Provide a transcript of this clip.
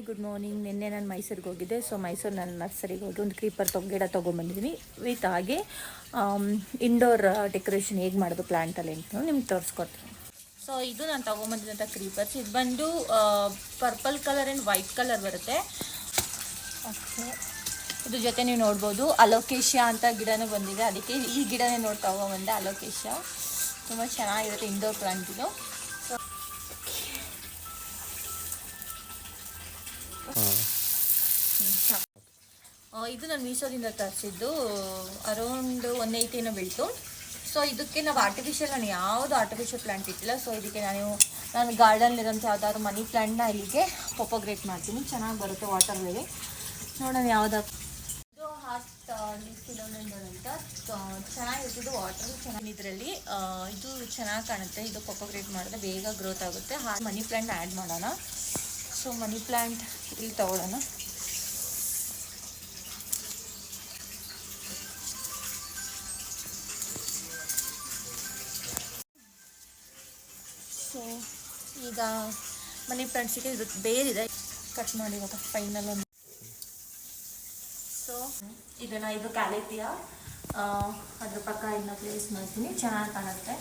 Good morning. ನಿನ್ನೆ ನಾನು ಮೈಸೂರಿಗೆ ಹೋಗಿದ್ದೆ. ಸೊ ಮೈಸೂರು ನನ್ನ ನರ್ಸರಿಗೆ ಹೋಗಿ ಒಂದು ಕ್ರೀಪರ್ ಗಿಡ ತೊಗೊಂಬಂದಿದ್ದೀನಿ. ವಿತ್ ಹಾಗೆ ಇಂಡೋರ್ ಡೆಕೋರೇಷನ್ ಹೇಗೆ ಮಾಡೋದು ಪ್ಲ್ಯಾಂಟಲ್ಲಿ ಅಂತ ನಿಮ್ಗೆ ತೋರಿಸ್ಕೊಡ್ತೀನಿ. ಸೊ ಇದು ನಾನು ತೊಗೊಂಬಂದಿದ್ದಂಥ ಕ್ರೀಪರ್ಸ್. ಇದು ಬಂದು purple colour and white colour ಬರುತ್ತೆ. ಓಕೆ, ಇದ್ರ ಜೊತೆ ನೀವು ನೋಡ್ಬೋದು ಅಲೋಕೇಶಿಯಾ ಅಂತ ಗಿಡನೂ ಬಂದಿದೆ. ಅದಕ್ಕೆ ಈ ಗಿಡನೇ ನೋಡಿ ತೊಗೊಂಬಂದೆ. ಅಲೋಕೇಶಿಯಾ ತುಂಬ ಚೆನ್ನಾಗಿರುತ್ತೆ ಇಂಡೋರ್ ಪ್ಲಾಂಟ್ ಇದು. ಇದು ನಾನು ಮೀಶೋದಿಂದ ತರಿಸಿದ್ದು. ಅರೌಂಡ್ 180 ಬೀಳ್ತು. ಸೊ ಇದಕ್ಕೆ ನಾವು ನಾನು ಯಾವುದು ಆರ್ಟಿಫಿಷಿಯಲ್ ಪ್ಲಾಂಟ್ ಇಟ್ಟಿಲ್ಲ. ಸೊ ಇದಕ್ಕೆ ನಾನು ಗಾರ್ಡನ್ಲಿರೋಂಥ ಯಾವ್ದಾದ್ರು ಮನಿ ಪ್ಲಾಂಟ್ನ ಇಲ್ಲಿಗೆ ಪ್ರೊಪಗೇಟ್ ಮಾಡ್ತೀನಿ. ಚೆನ್ನಾಗಿ ಬರುತ್ತೆ ವಾಟರ್ನಲ್ಲಿ. ನೋಡೋಣ ಯಾವ್ದು. ಇದು ಫಿಲೋಡೆಂಡ್ರಾನ್ ಅಂತ ಚೆನ್ನಾಗಿರ್ತಿದ್ದು ವಾಟರ್ ಚೆನ್ನಾಗಿ. ಇದರಲ್ಲಿ ಇದು ಚೆನ್ನಾಗಿ ಕಾಣುತ್ತೆ. ಇದು ಪ್ರೊಪಗೇಟ್ ಮಾಡಿದ್ರೆ ಬೇಗ ಗ್ರೋತ್ ಆಗುತ್ತೆ. ಮನಿ ಪ್ಲಾಂಟ್ ಆ್ಯಡ್ ಮಾಡೋಣ. ಸೊ ಮನಿ ಪ್ಲಾಂಟ್ ಇಲ್ಲಿ ತಗೊಳ್ಳೋಣ. ಸೊ ಈಗ ಮನಿ ಪ್ಲಾಂಟ್ಸಿಗೆ ಇದು ಬೇರಿದೆ, ಕಟ್ ಮಾಡಿ ಇವಾಗ ಫೈನಲ್ ಒಂದು. ಸೊ ಇದು ಕ್ಯಾಲೆಟಿಯಾ, ಅದ್ರ ಪಕ್ಕ ಇದನ್ನ ಪ್ಲೇಸ್ ಮಾಡ್ತೀನಿ. ಚೆನ್ನಾಗಿ ಕಾಣುತ್ತೆ.